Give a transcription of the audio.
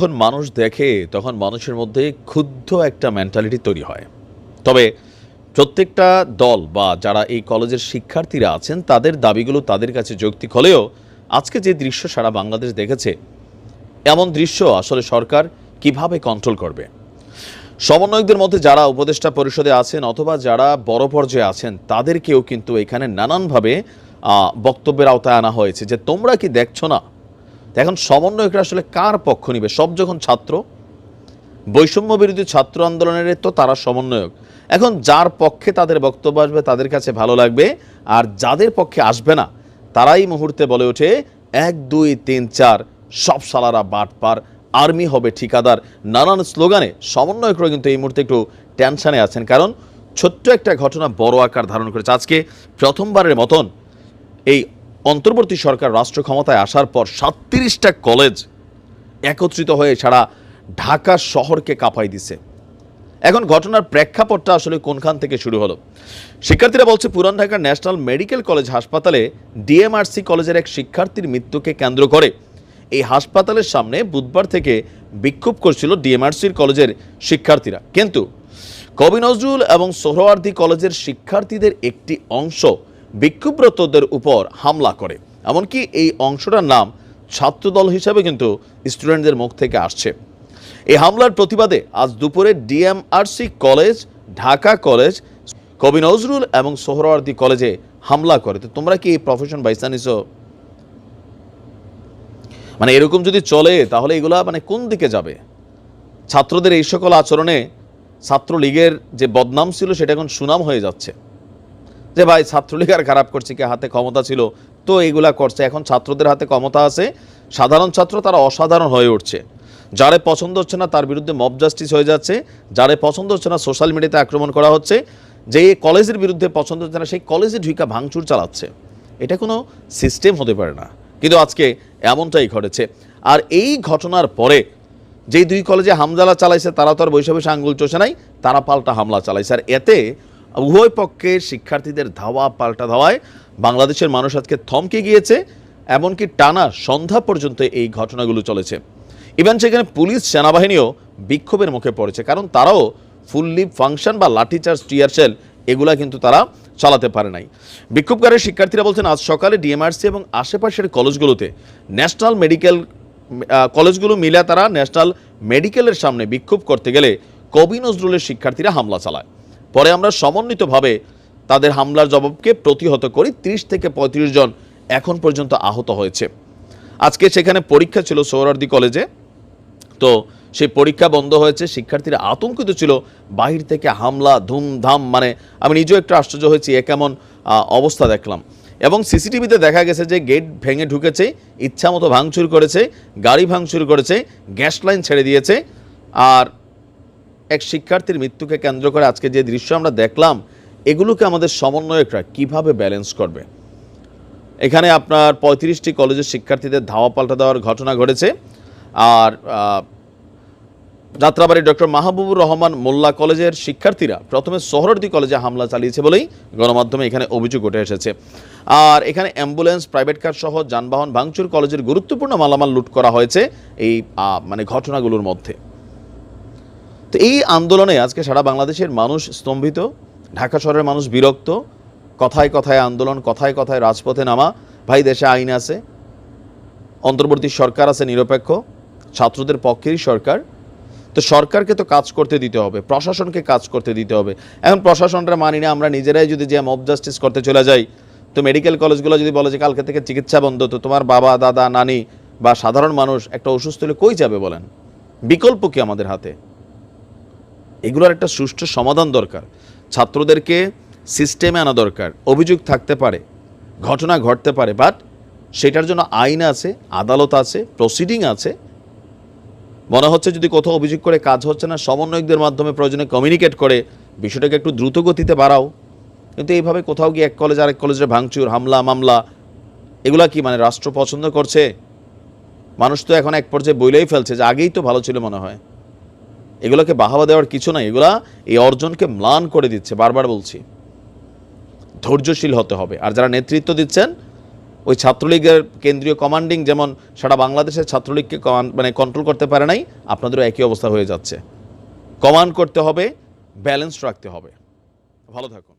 যখন মানুষ দেখে তখন মানুষের মধ্যে ক্ষুব্ধ একটা মেন্টালিটি তৈরি হয়। তবে প্রত্যেকটা দল বা যারা এই কলেজের শিক্ষার্থীরা আছেন তাদের দাবিগুলো তাদের কাছে যৌক্তিক হলেও আজকে যে দৃশ্য সারা বাংলাদেশ দেখেছে, এমন দৃশ্য আসলে সরকার কিভাবে কন্ট্রোল করবে? সমন্বয়কদের মধ্যে যারা উপদেষ্টা পরিষদে আছেন অথবা যারা বড় পর্যায়ে আছেন তাদেরকেও কিন্তু এখানে নানানভাবে বক্তব্যের আওতায় আনা হয়েছে যে তোমরা কি দেখছো না? এখন সমন্বয়করা আসলে কার পক্ষ নিবে? সব যখন ছাত্র, বৈষম্য বিরোধী ছাত্র আন্দোলনের তো তারা সমন্বয়ক। এখন যার পক্ষে তাদের বক্তব্য আসবে তাদের কাছে ভালো লাগবে, আর যাদের পক্ষে আসবে না তারাই মুহূর্তে বলে ওঠে 1 2 3 4 সব সালারা বাটপার, আর্মি হবে ঠিকাদার, নানান স্লোগানে সমন্বয়করা কিন্তু এই মুহূর্তে একটু টেনশনে আছেন। কারণ ছোট্ট একটা ঘটনা বড় আকার ধারণ করেছে। আজকে প্রথমবারের মতন এই অন্তর্বর্তী সরকার রাষ্ট্র ক্ষমতায় আসার পর 37টা কলেজ একত্রিত হয়ে সারা ঢাকা শহরকে কাঁপাই দিছে। এখন ঘটনার প্রেক্ষাপটটা আসলে কোনখান থেকে শুরু হলো? শিক্ষার্থীরা বলছে পুরান ঢাকার ন্যাশনাল মেডিকেল কলেজ হাসপাতালে ডিএমআরসি কলেজের এক শিক্ষার্থীর মৃত্যুকে কেন্দ্র করে এই হাসপাতালের সামনে বুধবার থেকে বিক্ষোভ করছিল ডিএমআরসির কলেজের শিক্ষার্থীরা। কিন্তু কবি নজরুল এবং সোহরাওয়ার্দী কলেজের শিক্ষার্থীদের একটি অংশ বিক্ষোভরতদের উপর হামলা করে। এমনকি এই অংশটার নাম ছাত্রদল হিসাবে কিন্তু স্টুডেন্টদের মুখ থেকে আসছে। এই হামলার প্রতিবাদে আজ দুপুরে ডিএমআরসি কলেজ, ঢাকা কলেজ, কবি নজরুল এবং সোহরাওয়ার্দী কলেজে হামলা করে। তো তোমরা কি এই প্রফেশন বাইসা নিছো? মানে এরকম যদি চলে তাহলে এগুলা মানে কোন দিকে যাবে? ছাত্রদের এই সকল আচরণে ছাত্রলীগের যে বদনাম ছিল সেটা এখন সুনাম হয়ে যাচ্ছে যে ভাই ছাত্রলীগ আর খারাপ করছে, কি হাতে ক্ষমতা ছিল তো এগুলা করছে। এখন ছাত্রদের হাতে ক্ষমতা আছে, সাধারণ ছাত্র তারা অসাধারণ হয়ে উঠছে। যারে পছন্দ হচ্ছে না তার বিরুদ্ধে মব জাস্টিস হয়ে যাচ্ছে, যারে পছন্দ হচ্ছে না সোশ্যাল মিডিয়াতে আক্রমণ করা হচ্ছে, যে কলেজের বিরুদ্ধে পছন্দ হচ্ছে না সেই কলেজে ঢুকা ভাঙচুর চালাচ্ছে। এটা কোনো সিস্টেম হতে পারে না, কিন্তু আজকে এমনটাই ঘটেছে। আর এই ঘটনার পরে যেই 2 কলেজে হামলা চালাইছে তারা তো আর বৈশা বৈশা আঙ্গুল চষে নাই, তারা পাল্টা হামলা চালাইছে। আর এতে উভয় পক্ষে শিক্ষার্থীদের ধাওয়া পাল্টা ধাওয়ায় বাংলাদেশের মানুষ আজকে থমকে গিয়েছে। এমনকি টানা সন্ধ্যা পর্যন্ত এই ঘটনাগুলো চলেছে। ইভেন সেখানে পুলিশ সেনাবাহিনীও বিক্ষোভের মুখে পড়েছে, কারণ তারাও ফুললি ফাংশন বা লাঠিচার্জ, টিয়ারশেল এগুলা কিন্তু তারা চালাতে পারে নাই। বিক্ষোভকারী শিক্ষার্থীরা বলছেন আজ সকালে ডিএমআরসি এবং আশেপাশের কলেজগুলোতে ন্যাশনাল মেডিকেল কলেজগুলো মিলে তারা ন্যাশনাল মেডিকেলের সামনে বিক্ষোভ করতে গেলে কবি নজরুলের শিক্ষার্থীরা হামলা চালায়। পরে আমরা সমন্বিতভাবে তাদের হামলার জবাবকে প্রতিহত করি। 30 থেকে 35 জন এখন পর্যন্ত আহত হয়েছে। আজকে সেখানে পরীক্ষা ছিল সোহরাওয়ার্দী কলেজে, তো সেই পরীক্ষা বন্ধ হয়েছে। শিক্ষার্থীরা আতঙ্কিত ছিল, বাহির থেকে হামলা ধুমধাম, মানে আমি নিজেও একটু আশ্চর্য হয়েছি এ কেমন অবস্থা দেখলাম। এবং সিসিটিভিতে দেখা গেছে যে গেট ভেঙে ঢুকেছে, ইচ্ছামতো ভাঙচুর করেছে, গাড়ি ভাঙচুর করেছে, গ্যাস লাইন ছেড়ে দিয়েছে। আর এক শিক্ষার্থীর মৃত্যুকে কেন্দ্র করে আজকে যে দৃশ্য আমরা দেখলাম, এগুলোকে আমাদের সমন্বয়করা কিভাবে ব্যালেন্স করবে? এখানে আপনার 35টি কলেজের শিক্ষার্থীদের ধাওয়া পাল্টা দেওয়ার ঘটনা ঘটেছে। আর যাত্রাবাড়ির ডক্টর মাহবুবুর রহমান মোল্লা কলেজের শিক্ষার্থীরা প্রথমে সোহরাওয়ার্দী কলেজে হামলা চালিয়েছে বলেই গণমাধ্যমে এখানে অভিযোগ উঠে এসেছে। আর এখানে অ্যাম্বুলেন্স, প্রাইভেট কার সহ যানবাহন ভাঙচুর, কলেজের গুরুত্বপূর্ণ মালামাল লুট করা হয়েছে এই মানে ঘটনাগুলোর মধ্যে। তো এই আন্দোলনে আজকে সারা বাংলাদেশের মানুষ স্তম্ভিত, ঢাকা শহরের মানুষ বিরক্ত। কথায় কথায় আন্দোলন, কথায় কথায় রাজপথে নামা। ভাই দেশে আইন আছে, অন্তর্বর্তী সরকার আছে নিরপেক্ষ, ছাত্রদের পক্ষেরই সরকার। তো সরকারকে তো কাজ করতে দিতে হবে, প্রশাসনকে কাজ করতে দিতে হবে। এখন প্রশাসনরা মানি না, আমরা নিজেরাই যদি যে মব জাস্টিস করতে চলে যাই, তো মেডিকেল কলেজগুলো যদি বলে যে কালকে থেকে চিকিৎসা বন্ধ, তো তোমার বাবা, দাদা, নানি বা সাধারণ মানুষ একটা অসুস্থ হলে কই যাবে বলেন? বিকল্প কি আমাদের হাতে? এগুলোর একটা সুষ্ঠু সমাধান দরকার। ছাত্রদেরকে সিস্টেমে আনা দরকার। অভিযোগ থাকতে পারে, ঘটনা ঘটতে পারে, বাট সেটার জন্য আইন আছে, আদালত আছে, প্রসিডিং আছে। মনে হচ্ছে যদি কোথাও অভিযোগ করে কাজ হচ্ছে না, সমন্বয়কদের মাধ্যমে প্রয়োজনে কমিউনিকেট করে বিষয়টাকে একটু দ্রুত গতিতে বাড়াও। কিন্তু এইভাবে কোথাও গিয়ে এক কলেজ আরেক কলেজে ভাঙচুর, হামলা, মামলা, এগুলা কি মানে রাষ্ট্র পছন্দ করছে? মানুষ তো এখন এক পর্যায়ে বইলেই ফেলছে যে আগেই তো ভালো ছিল মনে হয়। এগুলোকে বাহাবা দেওয়ার কিছু নাই, এগুলা এই অর্জনকে ম্লান করে দিচ্ছে। বারবার বলছি, ধৈর্যশীল হতে হবে। আর যারা নেতৃত্ব দিচ্ছেন ওই ছাত্রলীগের কেন্দ্রীয় কমান্ডিং যেমন সারা বাংলাদেশের ছাত্রলীগকে কন্ট্রোল করতে পারে নাই, আপনাদেরও একই অবস্থা হয়ে যাচ্ছে। কমান্ড করতে হবে, ব্যালেন্স রাখতে হবে। ভালো থাকুন।